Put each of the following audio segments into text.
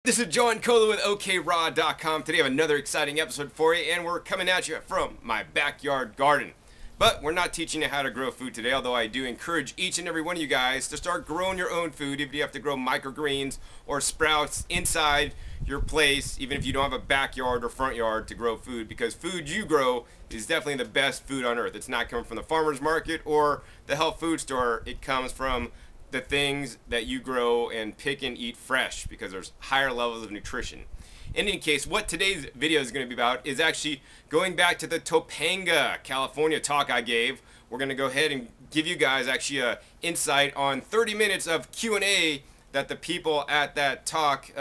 This is John Cola with OKRaw.com. Today I have another exciting episode for you, and we're coming at you from my backyard garden. But we're not teaching you how to grow food today, although I do encourage each and every one of you guys to start growing your own food, even if you have to grow microgreens or sprouts inside your place, even if you don't have a backyard or front yard to grow food, because food you grow is definitely the best food on earth. It's not coming from the farmer's market or the health food store. It comes from the things that you grow and pick and eat fresh, because there's higher levels of nutrition. In any case, what today's video is going to be about is actually going back to the Topanga, California talk I gave. We're going to go ahead and give you guys actually a insight on 30 minutes of Q&A that the people at that talk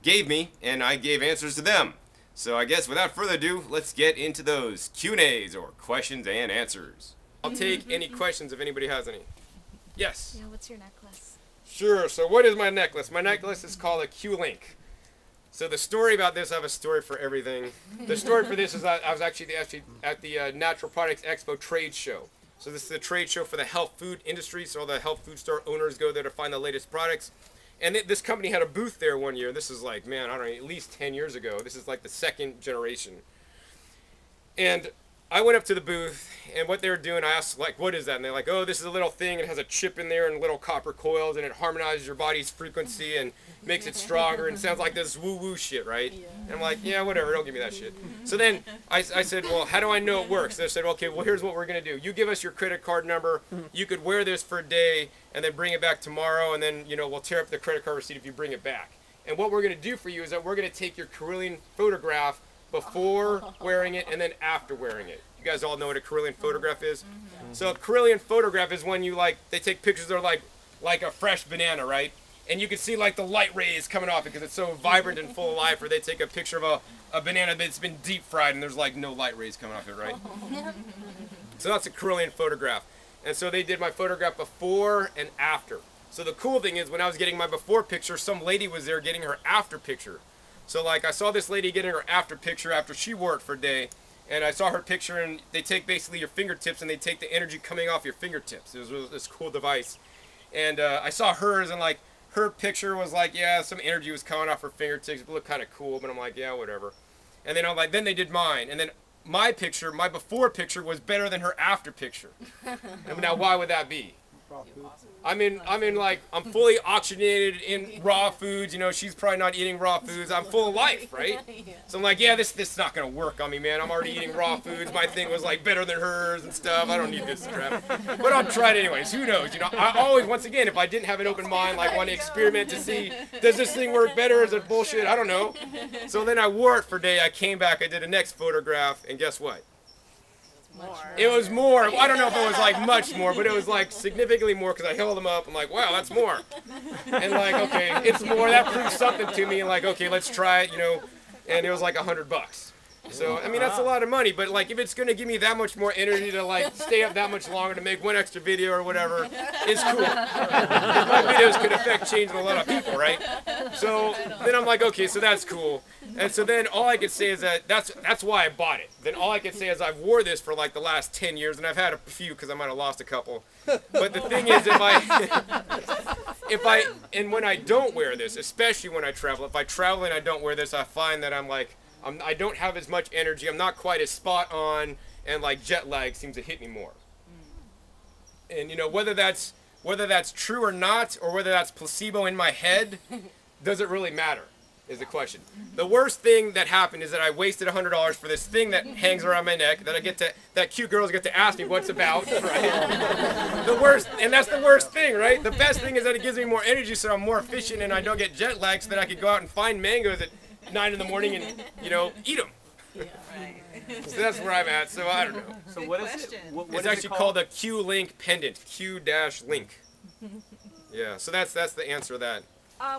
gave me, and I gave answers to them. So I guess without further ado, let's get into those Q&As, or questions and answers. I'll take any questions if anybody has any. Yes? Yeah, what's your necklace? Sure, so what is my necklace? My necklace is called a Q-Link. So the story about this, I have a story for everything. The story for this is that I was actually at the Natural Products Expo trade show. So this is the trade show for the health food industry, so all the health food store owners go there to find the latest products. And this company had a booth there one year. This is like, man, I don't know, at least 10 years ago. This is like the second generation. And I went up to the booth, and what they were doing, I asked, like, what is that? And they're like, oh, this is a little thing. It has a chip in there and little copper coils, and it harmonizes your body's frequency and makes it stronger, and sounds like this woo-woo shit, right? Yeah. And I'm like, yeah, whatever, don't give me that shit. So then I said, well, how do I know it works? They said, okay, well, here's what we're going to do. You give us your credit card number. You could wear this for a day and then bring it back tomorrow, and then, you know, we'll tear up the credit card receipt if you bring it back. And what we're going to do for you is that we're going to take your Carillion photograph before wearing it and then after wearing it. You guys all know what a Carillion photograph is? So a Carillion photograph is when you, like, they take pictures that are like a fresh banana, right? And you can see like the light rays coming off it because it's so vibrant and full of life. Or they take a picture of a banana that's been deep fried and there's like no light rays coming off it, right? So that's a Carillion photograph. And so they did my photograph before and after. So the cool thing is, when I was getting my before picture, some lady was there getting her after picture. So like I saw this lady getting her after picture after she wore it for a day. And I saw her picture, and they take basically your fingertips and they take the energy coming off your fingertips. It was this cool device. And I saw hers, and like her picture was like, yeah, some energy was coming off her fingertips. It looked kind of cool, but I'm like, yeah, whatever. And then I'm like, then they did mine. And then my picture, my before picture was better than her after picture. And now why would that be? I'm fully oxygenated in raw foods. You know, she's probably not eating raw foods. I'm full of life, right? So I'm like, yeah, this is not gonna work on me, man. I'm already eating raw foods. My thing was like better than hers and stuff. I don't need this crap. But I'll try it anyways. Who knows? You know, I always, once again, if I didn't have an open mind, like want to experiment to see, does this thing work better? Is it bullshit? I don't know. So then I wore it for a day. I came back. I did a next photograph, and guess what? It was more. I don't know if it was like much more, but it was like significantly more, because I held them up. I'm like, wow, that's more. And like, okay, it's more. That proves something to me. And like, okay, let's try it, you know. And it was like $100. So, I mean, that's a lot of money, but like, if it's going to give me that much more energy to like stay up that much longer to make one extra video or whatever, it's cool. My videos could affect change in a lot of people, right? So then I'm like, okay, so that's cool. And so then all I could say is that that's why I bought it. Then all I could say is I've wore this for like the last 10 years, and I've had a few because I might have lost a couple. But the thing is, and when I don't wear this, especially when I travel, if I travel and I don't wear this, I find that I don't have as much energy. I'm not quite as spot on, and like jet lag seems to hit me more. And you know, whether that's true or not, or whether that's placebo in my head, doesn't really matter, is the question. The worst thing that happened is that I wasted $100 for this thing that hangs around my neck that cute girls get to ask me what's about, right? The worst, and that's the worst thing, right? The best thing is that it gives me more energy, so I'm more efficient and I don't get jet lag, so that I could go out and find mangoes at 9 in the morning and, you know, eat them. Yeah, right. So that's where I'm at. So I don't know. So what is it? What it's actually called a Q-Link pendant. Q-Link. Yeah. So that's the answer to that.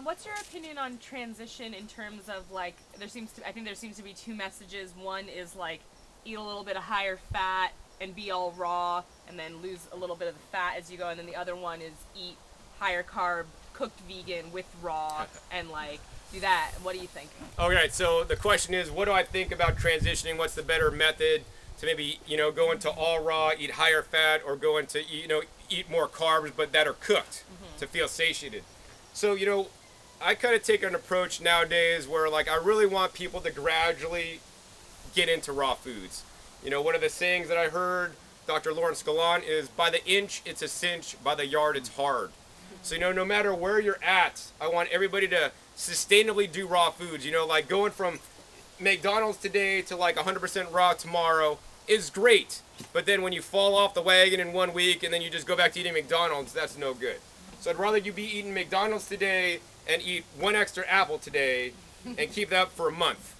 What's your opinion on transition in terms of like I think there seems to be two messages. One is like eat a little bit of higher fat and be all raw, and then lose a little bit of the fat as you go, and then the other one is eat higher carb, cooked vegan with raw, and like do that. What do you think? Okay, so the question is, what do I think about transitioning? What's the better method to maybe, you know, go into all raw, eat higher fat, or go into, you know, eat more carbs but that are cooked to feel satiated? So, you know, I kind of take an approach nowadays where like I really want people to gradually get into raw foods. You know, one of the sayings that I heard Dr. Lawrence Galan is, by the inch it's a cinch, by the yard it's hard. So, you know, no matter where you're at, I want everybody to sustainably do raw foods. You know, like going from McDonald's today to like 100% raw tomorrow is great. But then when you fall off the wagon in 1 week and then you just go back to eating McDonald's, that's no good. So I'd rather you be eating McDonald's today and eat 1 extra apple today and keep that for a month.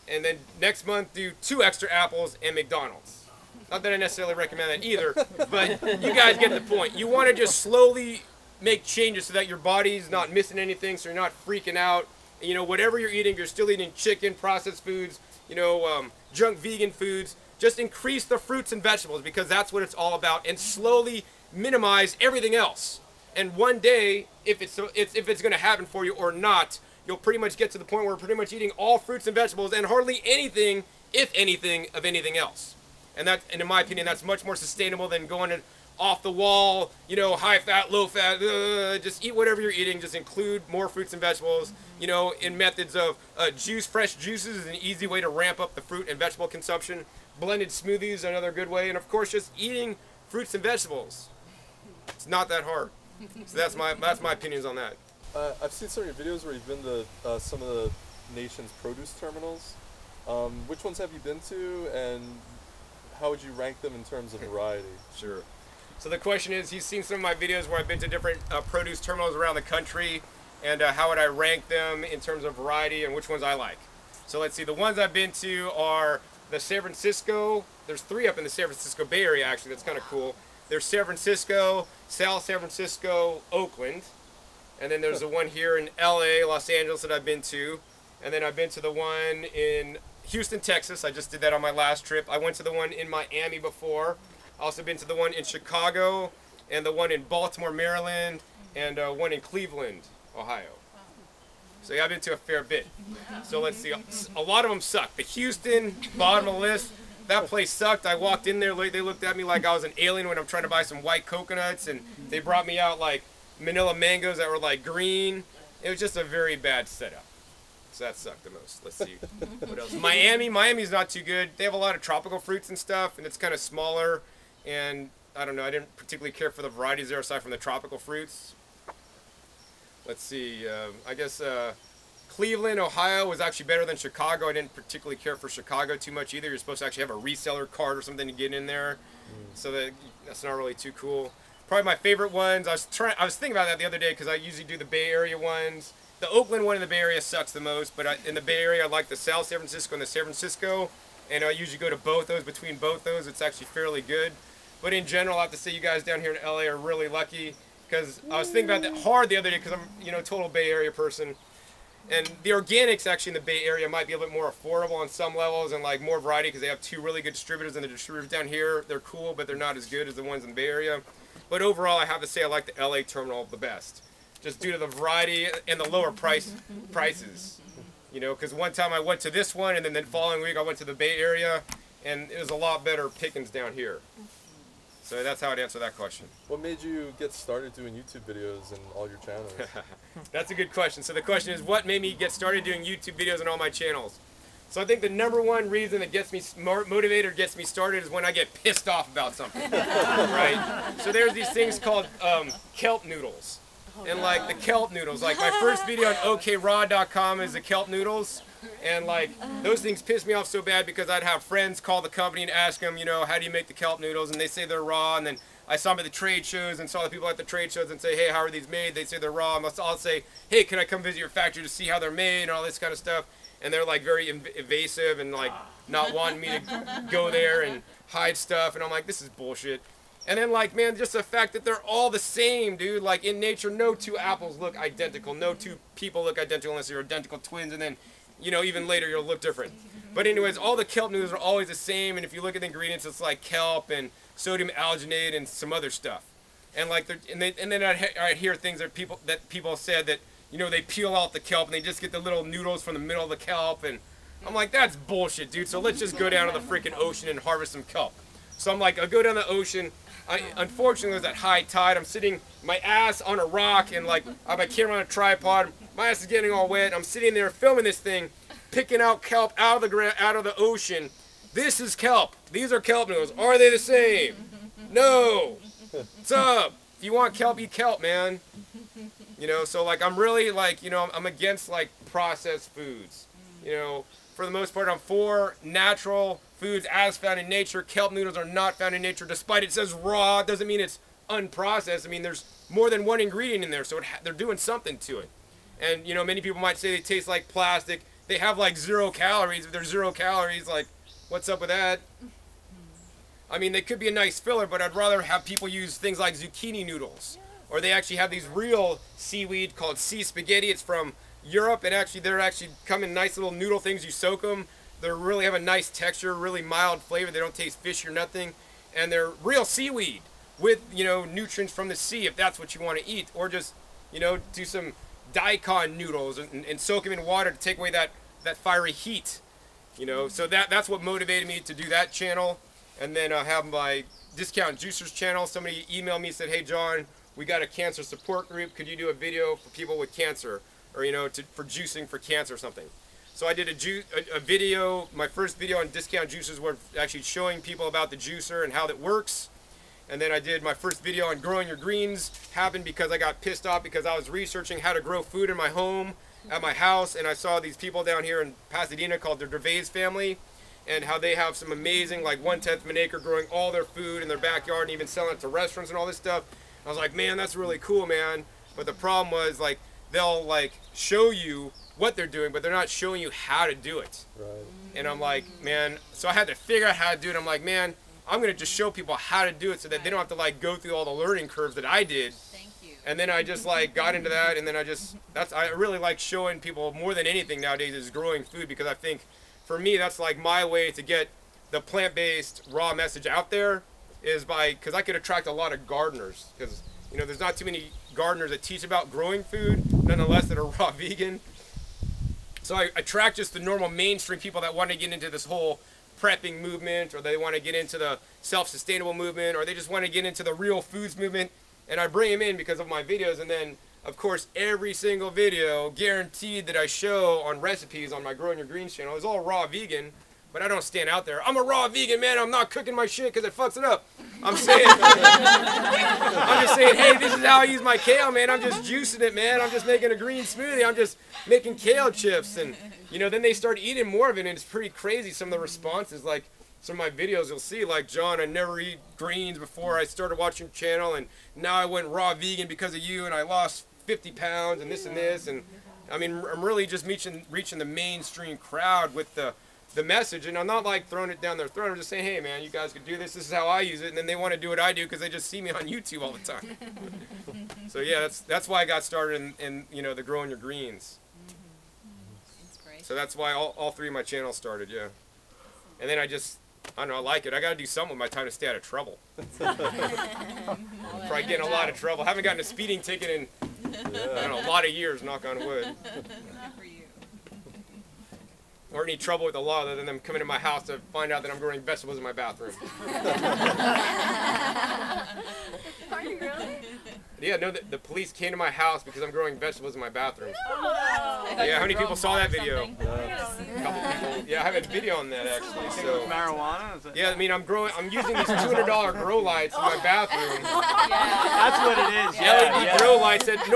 And then next month do 2 extra apples and McDonald's. Not that I necessarily recommend that either, but you guys get the point. You want to just slowly make changes so that your body's not missing anything, so you're not freaking out. You know, whatever you're eating, you're still eating chicken, processed foods, you know, junk vegan foods. Just increase the fruits and vegetables, because that's what it's all about, and slowly minimize everything else. And one day, if it's going to happen for you or not, you'll pretty much get to the point where we're pretty much eating all fruits and vegetables and hardly anything, if anything, of anything else. And in my opinion, that's much more sustainable than going off the wall, you know, high fat, low fat. Just eat whatever you're eating. Just include more fruits and vegetables. You know, in methods of fresh juices is an easy way to ramp up the fruit and vegetable consumption. Blended smoothies are another good way, and of course, just eating fruits and vegetables. It's not that hard. So that's my opinions on that. I've seen some of your videos where you've been to some of the nation's produce terminals. Which ones have you been to, and how would you rank them in terms of variety? Sure. So the question is, he's seen some of my videos where I've been to different produce terminals around the country, and how would I rank them in terms of variety and which ones I like. So let's see, the ones I've been to are the San Francisco, there's 3 up in the San Francisco Bay Area actually, that's kind of cool. There's San Francisco, South San Francisco, Oakland, and then there's the one here in LA, Los Angeles that I've been to, and then I've been to the one in Houston, Texas. I just did that on my last trip. I went to the one in Miami before. I also been to the one in Chicago, and the one in Baltimore, Maryland, and one in Cleveland, Ohio. So yeah, I've been to a fair bit. So let's see, a lot of them suck. The Houston, bottom of the list, that place sucked. I walked in there, they looked at me like I was an alien when I'm trying to buy some white coconuts, and they brought me out like manila mangoes that were like green. It was just a very bad setup. So that sucked the most. Let's see, what else? Miami's not too good. They have a lot of tropical fruits and stuff, and it's kind of smaller, and I don't know, I didn't particularly care for the varieties there aside from the tropical fruits. Let's see, I guess Cleveland, Ohio was actually better than Chicago. I didn't particularly care for Chicago too much either. You're supposed to actually have a reseller card or something to get in there. So that's not really too cool. Probably my favorite ones, I was thinking about that the other day because I usually do the Bay Area ones. The Oakland one in the Bay Area sucks the most, but in the Bay Area I like the South San Francisco and the San Francisco, and I usually go to both those. Between both those, it's actually fairly good. But in general, I have to say you guys down here in LA are really lucky, because I was thinking about that hard the other day because I'm, you know, a total Bay Area person. And the organics actually in the Bay Area might be a bit more affordable on some levels and like more variety because they have 2 really good distributors, and the distributors down here, they're cool, but they're not as good as the ones in the Bay Area. But overall, I have to say I like the LA terminal the best, just due to the variety and the lower prices. You know, because one time I went to this one, and then the following week I went to the Bay Area, and it was a lot better pickings down here. So that's how I'd answer that question. What made you get started doing YouTube videos and all your channels? That's a good question. So the question is, what made me get started doing YouTube videos on all my channels? So I think the #1 reason that gets me motivated or gets me started is when I get pissed off about something, right? So there's these things called kelp noodles. And like the kelp noodles, like my first video on OKRaw.com is the kelp noodles. And like those things piss me off so bad because I'd have friends call the company and ask them, you know, how do you make the kelp noodles? And they say they're raw. And then I saw them at the trade shows and saw the people at the trade shows and say, hey, how are these made? They say they're raw. And I'll say, hey, can I come visit your factory to see how they're made and all this kind of stuff? And they're like very evasive and like not wanting me to go there and hide stuff. And I'm like, this is bullshit. And then like, man, just the fact that they're all the same, dude. Like in nature, no 2 apples look identical. No 2 people look identical unless you're identical twins. And then, you know, even later you'll look different. But anyways, all the kelp noodles are always the same. And if you look at the ingredients, it's like kelp and sodium alginate and some other stuff. And like, and then I'd hear things that people said that, you know, they peel out the kelp and they just get the little noodles from the middle of the kelp. And I'm like, that's bullshit, dude. So let's just go down to the freaking ocean and harvest some kelp. So I'm like, I go down the ocean. Unfortunately, there's that high tide. I'm sitting my ass on a rock and like I have my camera on a tripod. My ass is getting all wet. I'm sitting there filming this thing, picking out kelp out of the ground, out of the ocean. This is kelp. These are kelp noodles. Are they the same? No. What's up? If you want kelp, eat kelp, man. You know, so like I'm really like, you know, I'm against like processed foods. You know, for the most part, I'm for natural foods as found in nature. Kelp noodles are not found in nature. Despite it says raw, doesn't mean it's unprocessed. I mean, there's more than one ingredient in there, so they're doing something to it. And, you know, many people might say they taste like plastic. They have like 0 calories. If there's 0 calories, like, what's up with that? I mean, they could be a nice filler, but I'd rather have people use things like zucchini noodles. Or they actually have these real seaweed called sea spaghetti. It's from Europe, and actually they're actually come in nice little noodle things. You soak them. They really have a nice texture, really mild flavor. They don't taste fishy or nothing. And they're real seaweed with, you know, nutrients from the sea if that's what you want to eat. Or just, you know, do some daikon noodles and soak them in water to take away that fiery heat. You know, so that's what motivated me to do that channel. And then I have my Discount Juicers channel. Somebody emailed me and said, hey, John, we got a cancer support group. Could you do a video for people with cancer? Or, you know, for juicing for cancer or something. So I did a video, my first video on Discount Juicers, where actually showing people about the juicer and how that works. And then I did my first video on growing your greens. Happened because I got pissed off because I was researching how to grow food in my home, at my house, and I saw these people down here in Pasadena called the Gervais family, and how they have some amazing, like 1/10 of an acre growing all their food in their backyard and even selling it to restaurants and all this stuff. I was like, man, that's really cool, man. But the problem was, like, they'll like show you what they're doing, but they're not showing you how to do it. Right. And I'm like, man, so I had to figure out how to do it. I'm like, man, I'm gonna just show people how to do it so that they don't have to like go through all the learning curves that I did. Thank you. And then I just like got into that, and then I really like showing people more than anything nowadays is growing food, because I think for me that's like my way to get the plant-based raw message out there, is because I could attract a lot of gardeners, because you know there's not too many gardeners that teach about growing food, nonetheless, that are raw vegan. So I attract just the normal mainstream people that want to get into this whole prepping movement, or they want to get into the self-sustainable movement, or they just want to get into the real foods movement, and I bring them in because of my videos. And then of course every single video guaranteed that I show on recipes on my Growing Your Greens channel is all raw vegan. But I don't stand out there, I'm a raw vegan, man, I'm not cooking my shit because it fucks it up. I'm saying, I'm just saying, hey, this is how I use my kale, man. I'm just juicing it, man. I'm just making a green smoothie. I'm just making kale chips. And, you know, then they start eating more of it, and it's pretty crazy. Some of the responses, like some of my videos, you'll see, like, John, I never eat greens before I started watching your channel, and now I went raw vegan because of you, and I lost 50 pounds and this and this. And, I mean, I'm really just reaching the mainstream crowd with the message, and I'm not like throwing it down their throat. I'm just saying, hey man, you guys could do this. This is how I use it, and then they want to do what I do because they just see me on YouTube all the time. So yeah, that's why I got started in you know the Growing Your Greens. So that's why all 3 of my channels started, yeah. And then I don't know, I like it. I got to do something with my time to stay out of trouble. Probably getting a lot of trouble. Haven't gotten a speeding ticket in I don't know, a lot of years, knock on wood. Not for you. Or any trouble with the law other than them coming to my house to find out that I'm growing vegetables in my bathroom. Are you really? Yeah, no, the police came to my house because I'm growing vegetables in my bathroom. Oh, Yeah, how many people saw that video? I gotta see A couple people. Yeah, I have a video on that actually. So Marijuana? Is it? yeah, I mean I'm using these $200 grow lights in my bathroom. That's what it is. Yeah, LED grow lights that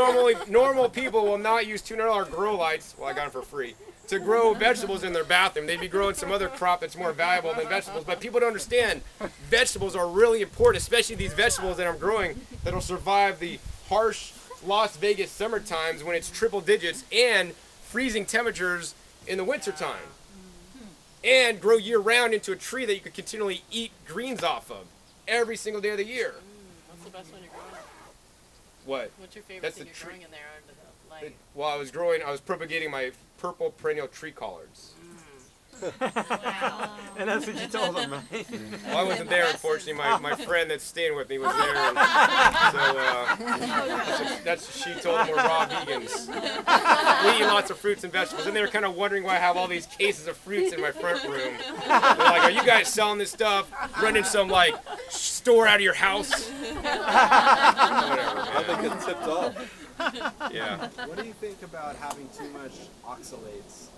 normal people will not use $200 grow lights. Well, I got them for free. To grow vegetables in their bathroom. They'd be growing some other crop that's more valuable than vegetables. But people don't understand vegetables are really important, especially these vegetables that I'm growing that'll survive the harsh Las Vegas summer times when it's triple digits and freezing temperatures in the winter time. And grow year round into a tree that you could continually eat greens off of every single day of the year. What's the best one you're growing? What? What's your favorite That's thing the you're growing in there under the light? While I was propagating my purple perennial tree collards. And that's what you told them, right? Well, I wasn't there, unfortunately. My friend that's staying with me was there. And she told them we're raw vegans. We eat lots of fruits and vegetables. And they were kind of wondering why I have all these cases of fruits in my front room. They're like, are you guys selling this stuff? Running some, like, store out of your house? Whatever, How they get tipped off. yeah. What do you think about having too much oxalates?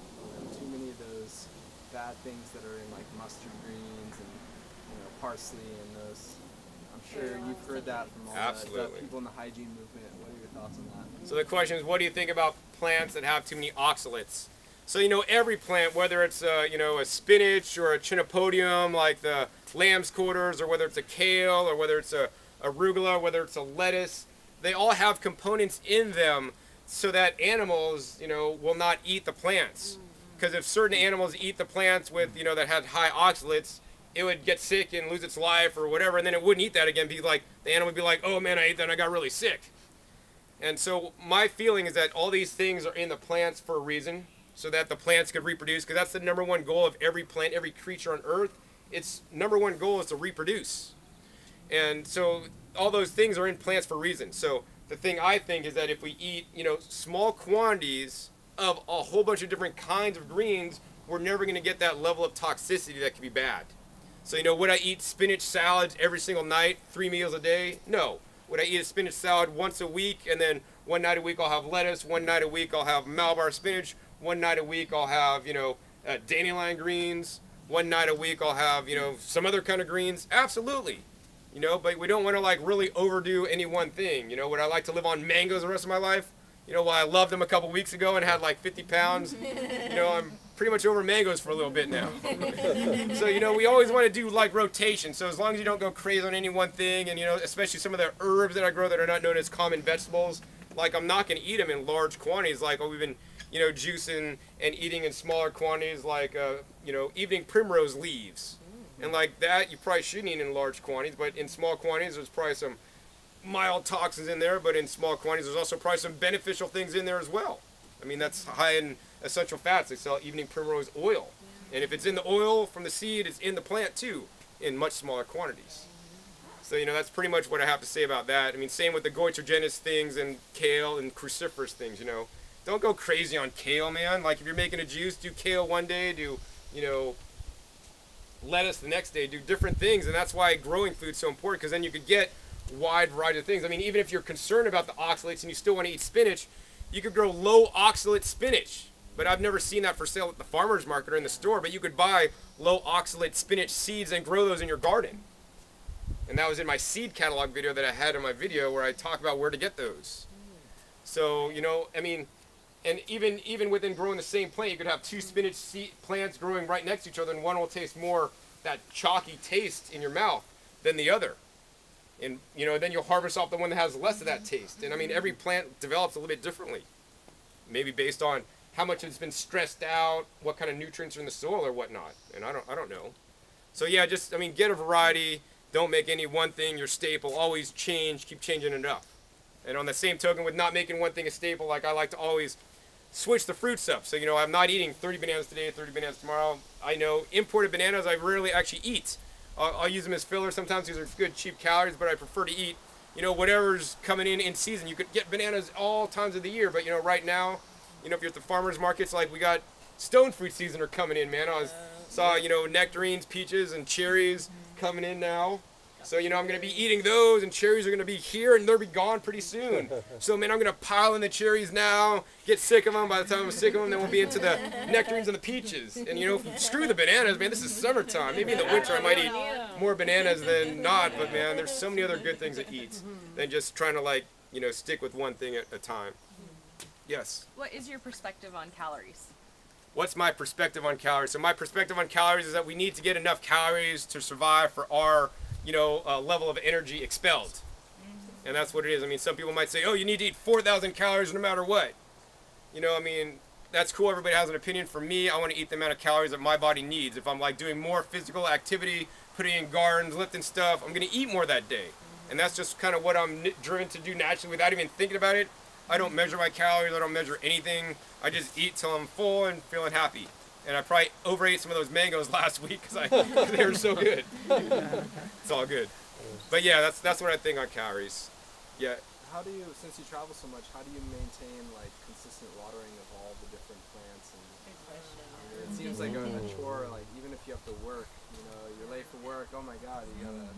Too many of those bad things that are in like mustard greens and parsley and those. I'm sure you've heard that from all the people in the hygiene movement. What are your thoughts on that? So the question is, what do you think about plants that have too many oxalates? So every plant, whether it's a spinach or a chenopodium like the lamb's quarters, or whether it's a kale, or whether it's a arugula, whether it's a lettuce, they all have components in them so that animals, will not eat the plants. Because if certain animals eat the plants with, that had high oxalates, it would get sick and lose its life or whatever, and then it wouldn't eat that again. The animal would be like, oh man, I ate that and I got really sick. And so my feeling is that all these things are in the plants for a reason, so that the plants could reproduce, because that's the number one goal of every plant, every creature on earth. Its number one goal is to reproduce. And so all those things are in plants for a reason. So the thing I think is that if we eat, small quantities of a whole bunch of different kinds of greens, we're never going to get that level of toxicity that can be bad. So, would I eat spinach salads every single night, 3 meals a day? No. Would I eat a spinach salad once a week, and then one night a week I'll have lettuce, one night a week I'll have Malabar spinach, one night a week I'll have, dandelion greens, one night a week I'll have, some other kind of greens? Absolutely. But we don't want to really overdo any one thing. Would I like to live on mangoes the rest of my life? While I loved them a couple weeks ago and had 50 pounds, I'm pretty much over mangoes for a little bit now. So, we always want to do rotation. So as long as you don't go crazy on any one thing, and, especially some of the herbs that I grow that are not known as common vegetables, I'm not going to eat them in large quantities we've been, juicing and eating in smaller quantities evening primrose leaves. And that, you probably shouldn't eat in large quantities, but in small quantities, there's probably some mild toxins in there, but in small quantities, there's also probably some beneficial things in there as well. I mean, that's high in essential fats. They sell evening primrose oil. And if it's in the oil from the seed, it's in the plant too, in much smaller quantities. So, that's pretty much what I have to say about that. I mean, same with the goitrogenous things and kale and cruciferous things, Don't go crazy on kale, man. If you're making a juice, do kale one day, do, lettuce the next day, do different things. And that's why growing food's so important, because then you could get wide variety of things. I mean, even if you're concerned about the oxalates and you still want to eat spinach, you could grow low oxalate spinach. But I've never seen that for sale at the farmer's market or in the store. But you could buy low oxalate spinach seeds and grow those in your garden. And that was in my seed catalog video that I had in my video where I talk about where to get those. So, I mean, and even within growing the same plant, you could have two spinach plants growing right next to each other, and one will taste more that chalky taste in your mouth than the other. And, then you'll harvest off the one that has less of that taste. And I mean, every plant develops a little bit differently. Maybe based on how much it's been stressed out, what kind of nutrients are in the soil or whatnot. And I don't know. So yeah, get a variety. Don't make any one thing your staple. Always change, keep changing it up. And on the same token, with not making one thing a staple, I like to always switch the fruits up. So, I'm not eating 30 bananas today, 30 bananas tomorrow. I know imported bananas I rarely actually eat. I'll use them as filler sometimes because they're good, cheap calories, but I prefer to eat, whatever's coming in season. You could get bananas all times of the year, but, right now, if you're at the farmer's markets, we got stone fruit season are coming in, man. Saw, nectarines, peaches, and cherries coming in now. So, I'm going to be eating those, and cherries are going to be here, and they'll be gone pretty soon. So, man, I'm going to pile in the cherries now, get sick of them. By the time I'm sick of them, then we'll be into the nectarines and the peaches. And, screw the bananas, man. This is summertime. Maybe in the winter I might eat more bananas than not, but, man, there's so many other good things to eat than just trying to, stick with one thing at a time. Yes? What is your perspective on calories? What's my perspective on calories? So my perspective on calories is that we need to get enough calories to survive for our level of energy expelled. And that's what it is. I mean, some people might say, oh, you need to eat 4,000 calories no matter what. I mean, that's cool. Everybody has an opinion. For me, I want to eat the amount of calories that my body needs. If I'm doing more physical activity, putting in gardens, lifting stuff, I'm going to eat more that day. And that's just kind of what I'm driven to do naturally without even thinking about it. I don't measure my calories. I don't measure anything. I just eat till I'm full and feeling happy. And I probably overate some of those mangoes last week because they were so good. It's all good. But yeah, that's what I think on calories. Yeah. How do you, since you travel so much, how do you maintain like consistent watering of all the different plants? And it seems like a chore. Like even if you have to work, you know, you're late for work. Oh my God, you gotta.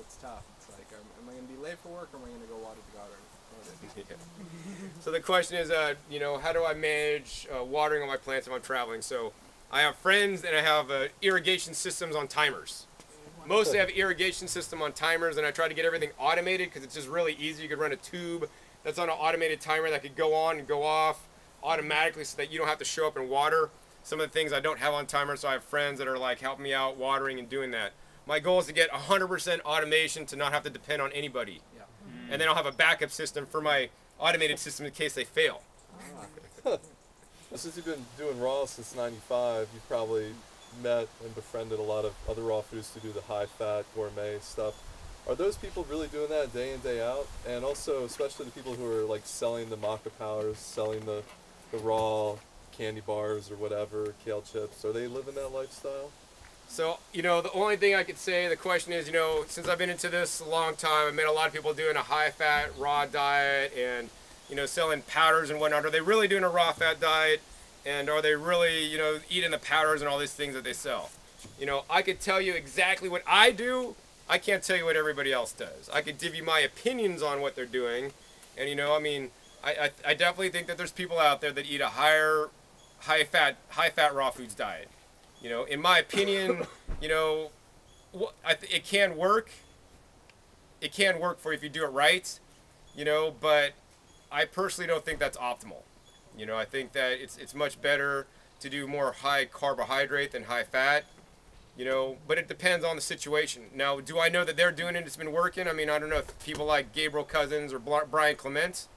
It's tough. It's like, am I gonna be late for work, or am I gonna go water the garden? Yeah. So the question is, you know, how do I manage watering on my plants if I'm traveling? So I have friends and I have irrigation systems on timers. Mostly I have irrigation system on timers, and I try to get everything automated because it's just really easy. You could run a tube that's on an automated timer that could go on and go off automatically so that you don't have to show up and water. Some of the things I don't have on timer, so I have friends that are like helping me out watering and doing that. My goal is to get 100% automation to not have to depend on anybody. Yeah. And then I'll have a backup system for my automated system in case they fail. Since you've been doing raw since '95, you've probably met and befriended a lot of other raw foods to do the high-fat gourmet stuff. Are those people really doing that day in, day out? And also, especially the people who are like selling the maca powders, selling the raw candy bars or whatever, kale chips, are they living that lifestyle? So, you know, the only thing I could say, the question is, you know, since I've been into this a long time, I've met a lot of people doing a high-fat, raw diet and, you know, selling powders and whatnot. Are they really doing a raw-fat diet? And are they really, you know, eating the powders and all these things that they sell? You know, I could tell you exactly what I do. I can't tell you what everybody else does. I could give you my opinions on what they're doing. And, you know, I mean, I definitely think that there's people out there that eat a high-fat raw foods diet. You know, in my opinion, you know, it can work. It can work for you if you do it right, you know, but I personally don't think that's optimal. You know, I think that it's much better to do more high carbohydrate than high fat, you know, but it depends on the situation. Now, do I know that they're doing it, it's been working? I mean, I don't know if people like Gabriel Cousins or Brian Clement,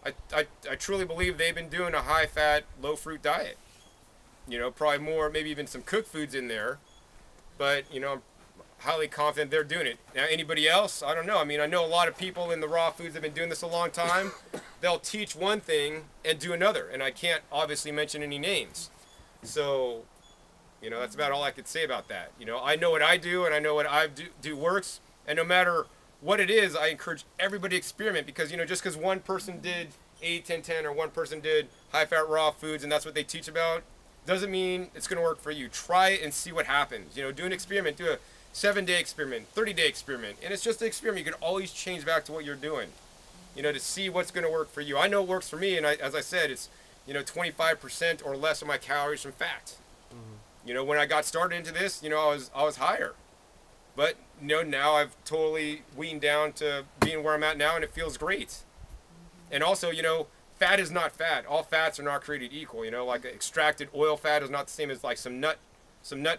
I truly believe they've been doing a high fat, low fruit diet. You know, probably more, maybe even some cooked foods in there, but, you know, I'm highly confident they're doing it. Now, anybody else? I don't know. I mean, I know a lot of people in the raw foods that have been doing this a long time. They'll teach one thing and do another, and I can't obviously mention any names. So, you know, that's about all I could say about that. You know, I know what I do, and I know what I do works, and no matter what it is, I encourage everybody to experiment because, you know, just because one person did 80-10-10 or one person did high-fat raw foods and that's what they teach about, doesn't mean it's going to work for you. Try it and see what happens. You know, do an experiment. Do a 7-day experiment, 30-day experiment. And it's just an experiment. You can always change back to what you're doing, you know, to see what's going to work for you. I know it works for me. And as I said, it's, you know, 25% or less of my calories from fat. You know, when I got started into this, you know, I was higher. But, you know, now I've totally weaned down to being where I'm at now, and it feels great. And also, you know, fat is not fat. All fats are not created equal. You know, like extracted oil fat is not the same as like some nut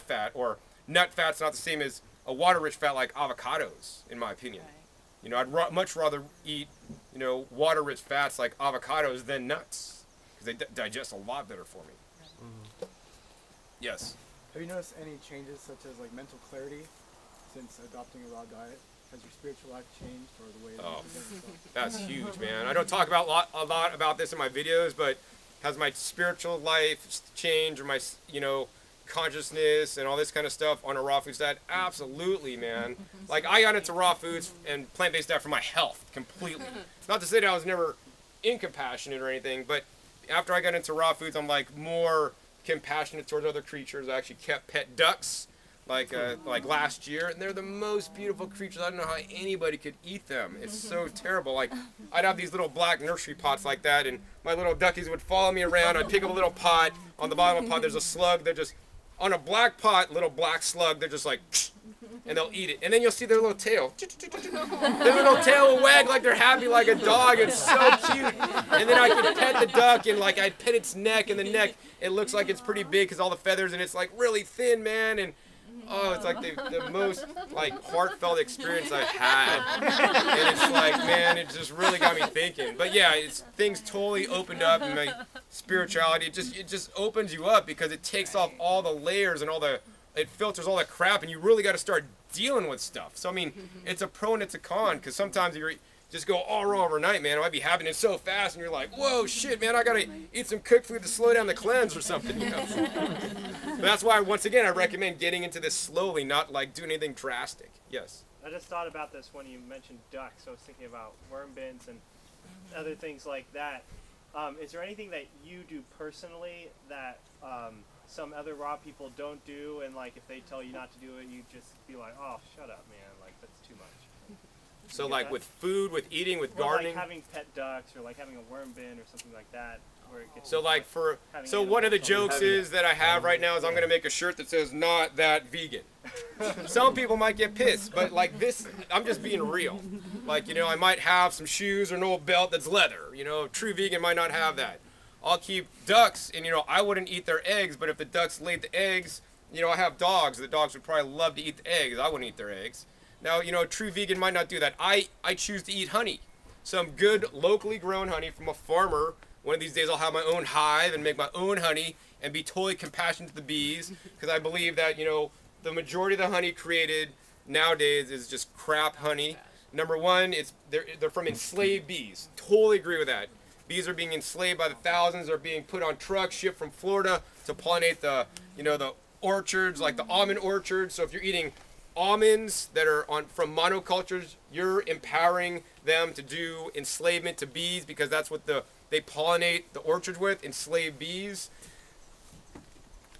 fat, or nut fat's not the same as a water-rich fat like avocados, in my opinion. Right. You know, I'd much rather eat, you know, water-rich fats like avocados than nuts because they digest a lot better for me. Yes. Have you noticed any changes such as like mental clarity since adopting a raw diet? Has your spiritual life changed, or the way that you present yourself? That's huge, man. I don't talk about a lot about this in my videos, but has my spiritual life changed, or my, you know, consciousness and all this kind of stuff on a raw foods diet? Absolutely, man. Like, I got into raw foods and plant-based diet for my health completely. Not to say that I was never incompassionate or anything, but after I got into raw foods, I'm like more compassionate towards other creatures. I actually kept pet ducks. Like last year, and they're the most beautiful creatures. I don't know how anybody could eat them. It's so terrible. Like, I'd have these little black nursery pots like that, and my little duckies would follow me around. I'd pick up a little pot. On the bottom of the pot, there's a slug. They're just, on a black pot, little black slug, they're just like, and they'll eat it. And then you'll see their little tail. Their little tail will wag like they're happy, like a dog. It's so cute. And then I could pet the duck, and like I'd pet its neck, and the neck, it looks like it's pretty big because all the feathers, and it's like really thin, man. And oh, it's like the most like heartfelt experience I've had, and it's like, man, it just really got me thinking. But yeah, things totally opened up, and my spirituality, it just opens you up because it takes off all the layers and it filters all that crap, and you really got to start dealing with stuff. So I mean, it's a pro and it's a con because sometimes just go all raw overnight, man. It might be happening so fast, and you're like, whoa, shit, man, I gotta eat some cooked food to slow down the cleanse or something, you know? But that's why, once again, I recommend getting into this slowly, not like doing anything drastic. Yes? I just thought about this when you mentioned ducks. I was thinking about worm bins and other things like that. Is there anything that you do personally that some other raw people don't do, and like if they tell you not to do it, you just be like, oh, shut up, man, like that's too much? So like with food, with eating, with gardening? Like having pet ducks or like having a worm bin or something like that. Where it gets So like for, having so one of the animals. jokes is that I have right now is I'm gonna make a shirt that says not that vegan. Some people might get pissed, but like this, I'm just being real. Like, you know, I might have some shoes or an old belt that's leather. You know, a true vegan might not have that. I'll keep ducks, and you know, I wouldn't eat their eggs, but if the ducks laid the eggs, you know, I have dogs. The dogs would probably love to eat the eggs. I wouldn't eat their eggs. Now, you know, a true vegan might not do that. I choose to eat honey. Some good locally grown honey from a farmer. One of these days I'll have my own hive and make my own honey and be totally compassionate to the bees, because I believe that, you know, the majority of the honey created nowadays is just crap honey. Number one, they're from enslaved bees. Totally agree with that. Bees are being enslaved by the thousands. They're being put on trucks, shipped from Florida to pollinate the, you know, the orchards, like the almond orchards. So if you're eating almonds that are from monocultures, you're empowering them to do enslavement to bees, because that's what they pollinate the orchards with, enslaved bees.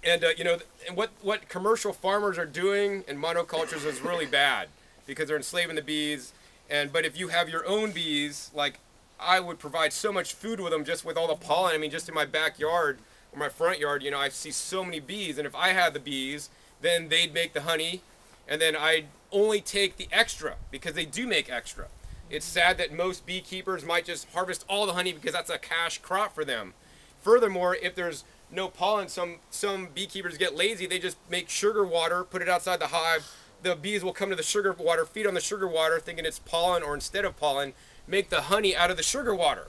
And you know, and what commercial farmers are doing in monocultures is really bad, because they're enslaving the bees. But if you have your own bees, like I would provide so much food with them just with all the pollen. I mean, just in my backyard or my front yard, you know, I see so many bees. And if I had the bees, then they'd make the honey, and then I'd only take the extra, because they do make extra. It's sad that most beekeepers might just harvest all the honey because that's a cash crop for them. Furthermore, if there's no pollen, some beekeepers get lazy. They just make sugar water, put it outside the hive. The bees will come to the sugar water, feed on the sugar water, thinking it's pollen, or instead of pollen, make the honey out of the sugar water.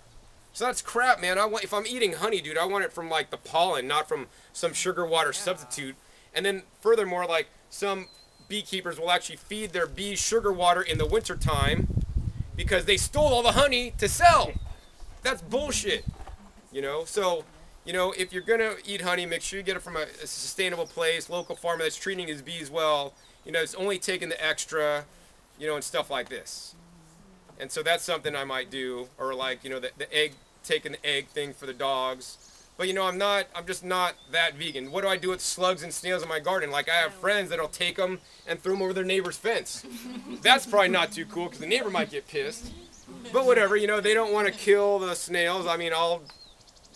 So that's crap, man. If I'm eating honey, dude, I want it from like the pollen, not from some sugar water substitute. And then furthermore, like some beekeepers will actually feed their bees sugar water in the wintertime because they stole all the honey to sell. That's bullshit, you know? So, you know, if you're gonna eat honey, make sure you get it from a sustainable place, local farmer that's treating his bees well. You know, it's only taking the extra, you know, and stuff like this. And so that's something I might do, or like, you know, the egg, taking the egg thing for the dogs. But you know, I'm just not that vegan. What do I do with slugs and snails in my garden? Like I have friends that'll take them and throw them over their neighbor's fence. That's probably not too cool, because the neighbor might get pissed. But whatever, you know, they don't want to kill the snails. I mean, I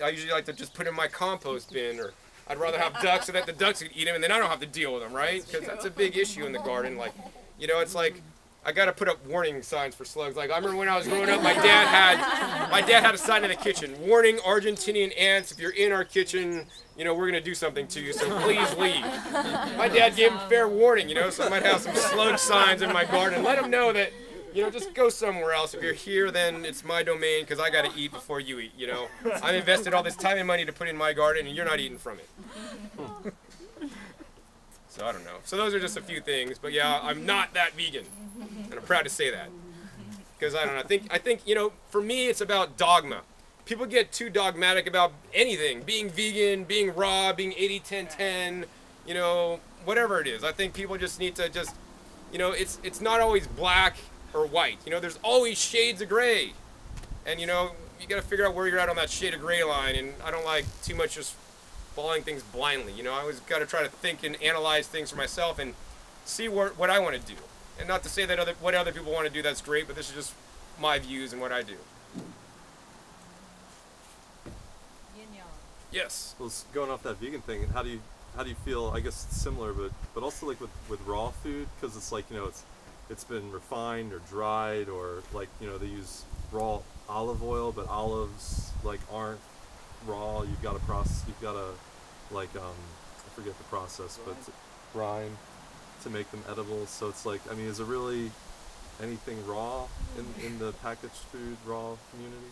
usually like to just put in my compost bin, or I'd rather have ducks so that the ducks could eat them, and then I don't have to deal with them, right? Because that's a big issue in the garden. Like, you know, it's like I got to put up warning signs for slugs. Like I remember when I was growing up, my dad had a sign in the kitchen: "Warning, Argentinian ants. If you're in our kitchen, you know, we're gonna do something to you, so please leave." My dad gave him fair warning, you know, so I might have some slug signs in my garden. Let them know that, you know, just go somewhere else. If you're here, then it's my domain, because I got to eat before you eat, you know. I've invested all this time and money to put in my garden, and you're not eating from it. So I don't know. So those are just a few things. But yeah, I'm not that vegan, and I'm proud to say that. Because I don't know. I think, you know, for me, it's about dogma. People get too dogmatic about anything. Being vegan, being raw, being 80-10-10, you know, whatever it is. I think people just need to just, you know, it's not always black or white. You know, there's always shades of gray. And, you know, you got to figure out where you're at on that shade of gray line. And I don't like too much just following things blindly. You know, I always got to try to think and analyze things for myself and see what I want to do. And not to say that what other people want to do, that's great, but this is just my views and what I do. Yes. Well, going off that vegan thing, how do you feel? I guess it's similar, but also like with raw food, because it's like, you know, it's been refined or dried, or like, you know, they use raw olive oil, but olives like aren't raw. You've got to like I forget the process, but brine to make them edible. So it's like, I mean, is there really anything raw in the packaged food raw community?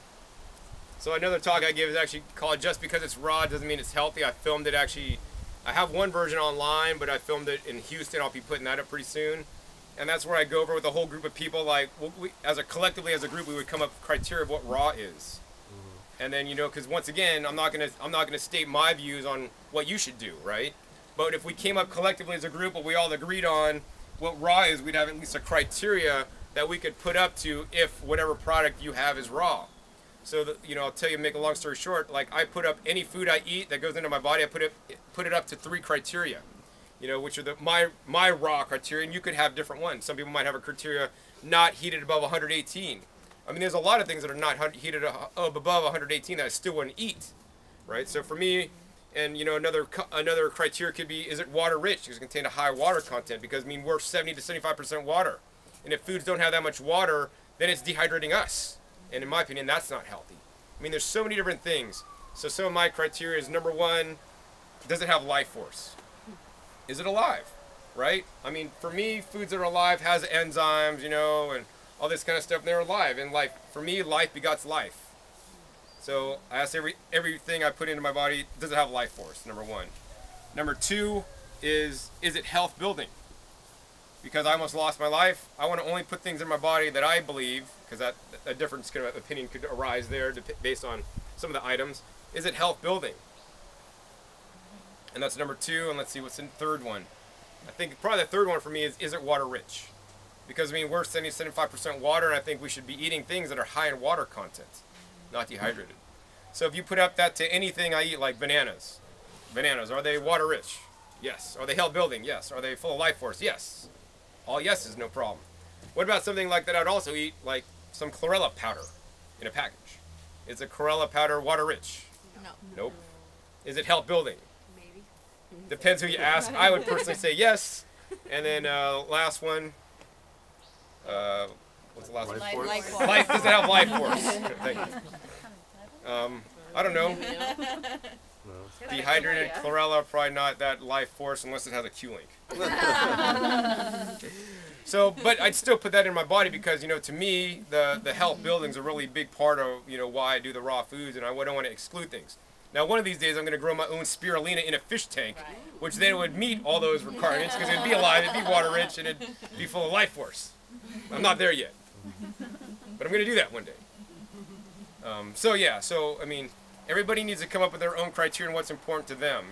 So another talk I give is actually called "Just Because It's Raw Doesn't Mean It's Healthy." I filmed it actually. I have one version online, but I filmed it in Houston. I'll be putting that up pretty soon. and that's where I go over with a whole group of people. Like, collectively as a group, we would come up with criteria of what raw is. And then, because once again, I'm not gonna state my views on what you should do, right? But if we came up collectively as a group, what we all agreed on what raw is, we'd have at least a criteria that we could put up to if whatever product you have is raw. So I'll tell you, make a long story short, like I put up any food I eat that goes into my body, I put it up to 3 criteria, which are my raw criteria, and you could have different ones. Some people might have a criteria not heated above 118. I mean, there's a lot of things that are not heated above 118 that I still wouldn't eat, right? So for me, and another criteria could be, is it water rich? Does it contain a high water content? Because we're 70 to 75% water, and if foods don't have that much water, then it's dehydrating us. And in my opinion, that's not healthy. I mean, there's so many different things. So some of my criteria is, number 1, does it have life force? Is it alive, right? I mean, for me, foods that are alive has enzymes, and all this kind of stuff, and they're alive. And for me, life begots life. So I ask everything I put into my body, does it have life force, number 1. Number 2 is it health building? Because I almost lost my life, I want to only put things in my body that I believe, because a different kind of opinion could arise there based on some of the items. Is it health building? And that's number 2, and let's see what's in the third one. I think probably the third one for me is it water rich? Because we're 70-75% water, and I think we should be eating things that are high in water content, not dehydrated. So if you put up that to anything I eat, like bananas, are they water rich? Yes. Are they health building? Yes. Are they full of life force? Yes. All yeses, no problem. What about something like that I'd also eat, like some chlorella powder in a package? Is a chlorella powder water rich? No. Nope. Is it health building? Maybe. Depends who you ask. I would personally say yes. And then last one. What's the last one? Life force. Life, does it have life force? Thank you. I don't know. Dehydrated chlorella, probably not that life force unless it has a Q-link. So, but I'd still put that in my body because, to me, the health building is a really big part of, why I do the raw foods, and I don't want to exclude things. Now, one of these days, I'm going to grow my own spirulina in a fish tank, which then would meet all those requirements because it'd be alive, it'd be water rich, and it'd be full of life force. I'm not there yet, but I'm going to do that one day. I mean, everybody needs to come up with their own criteria and what's important to them,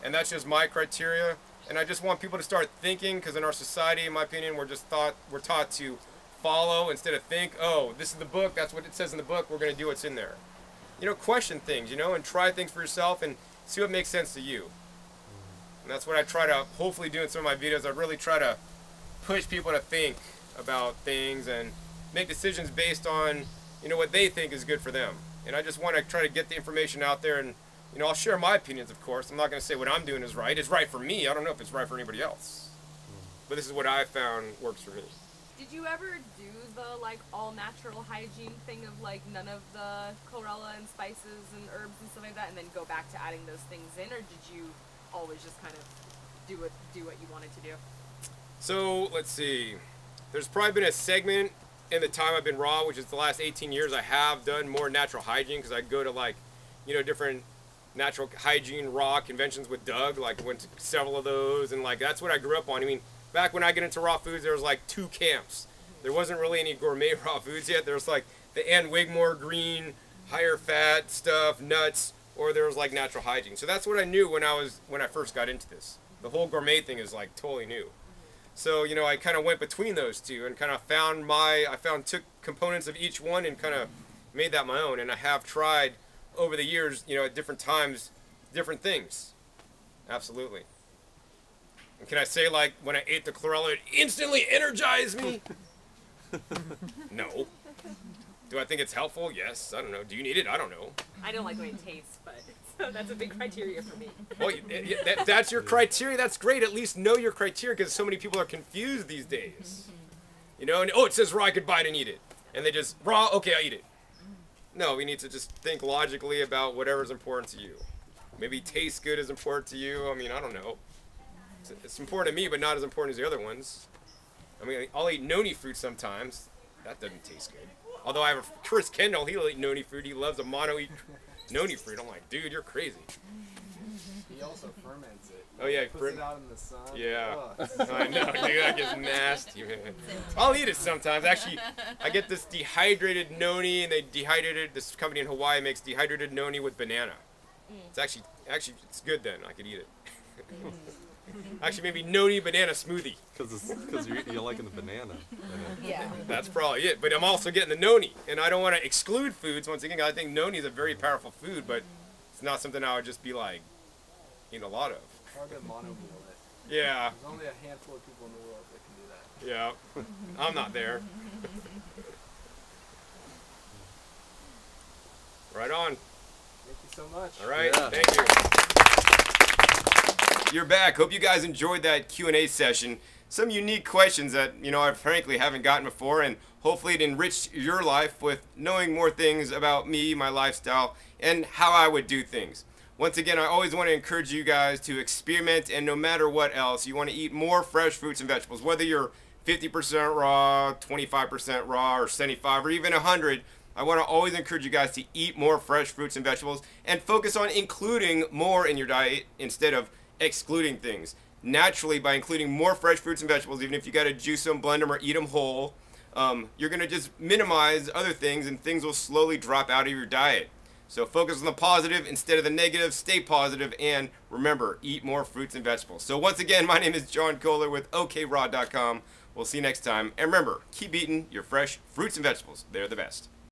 and that's just my criteria. And I just want people to start thinking, because in our society, in my opinion, we're taught to follow instead of think. Oh, this is the book. That's what it says in the book. We're going to do what's in there. Question things, and try things for yourself and see what makes sense to you. And that's what I try to hopefully do in some of my videos. I really try to push people to think about things and make decisions based on, what they think is good for them. And I just want to try to get the information out there, and I'll share my opinions, of course. I'm not going to say what I'm doing is right. It's right for me. I don't know if it's right for anybody else. But this is what I found works for me. Did you ever do the all natural hygiene thing of none of the chlorella and spices and herbs and stuff like that, and then go back to adding those things in, or did you always just kind of do what you wanted to do? So let's see. There's probably been a segment in the time I've been raw, which is the last 18 years. I have done more natural hygiene because I go to different natural hygiene raw conventions with Doug. Went to several of those, and that's what I grew up on. I mean, back when I get into raw foods, there was 2 camps. There wasn't really any gourmet raw foods yet. There was the Ann Wigmore green, higher fat stuff, nuts, or there was natural hygiene. So that's what I knew when I first got into this. The whole gourmet thing is totally new. So I kind of went between those two and kind of took components of each one and kind of made that my own. And I have tried over the years, at different times, different things. Absolutely. And can I say when I ate the chlorella, it instantly energized me? No. Do I think it's helpful? Yes. I don't know. Do you need it? I don't know. I don't like the way it tastes, but so that's a big criteria for me. Well, that's your criteria. That's great. At least know your criteria, because so many people are confused these days. And it says raw, I could buy it and eat it. And they just, raw, okay, I'll eat it. No, we need to just think logically about whatever's important to you. Maybe taste good is important to you. I mean, I don't know. It's important to me, but not as important as the other ones. I mean, I'll eat noni fruit sometimes. That doesn't taste good. Although I have a Chris Kendall, he'll eat noni fruit. He loves a mono-eat noni fruit. I'm like, dude, you're crazy. He also ferments it. Oh, yeah, Puts it out in the sun. Yeah. Oh, I know, dude, that gets nasty, man. I'll eat it sometimes. Actually, I get this dehydrated noni, and they dehydrated. This company in Hawaii makes dehydrated noni with banana. It's actually it's good. Then I could eat it. Actually, maybe noni banana smoothie. Because you're liking the banana. Yeah. That's probably it. But I'm also getting the noni, and I don't want to exclude foods. Once again, I think noni is a very powerful food, but it's not something I would just be like eating a lot of. hard to monomeal it. Yeah. There's only a handful of people in the world that can do that. Yeah. I'm not there. Right on. Thank you so much. All right. Yeah. Thank you. You're back. Hope you guys enjoyed that Q&A session. Some unique questions that, I frankly haven't gotten before, and hopefully it enriched your life with knowing more things about me, my lifestyle, and how I would do things. Once again, I always want to encourage you guys to experiment, and no matter what else, you want to eat more fresh fruits and vegetables. Whether you're 50% raw, 25% raw, or 75, or even 100, I want to always encourage you guys to eat more fresh fruits and vegetables and focus on including more in your diet instead of excluding things. Naturally, by including more fresh fruits and vegetables, even if you got to juice them, blend them, or eat them whole, you're going to just minimize other things, and things will slowly drop out of your diet. So focus on the positive instead of the negative. Stay positive, and remember, eat more fruits and vegetables. So once again, my name is John Kohler with OKRaw.com. We'll see you next time. And remember, keep eating your fresh fruits and vegetables. They're the best.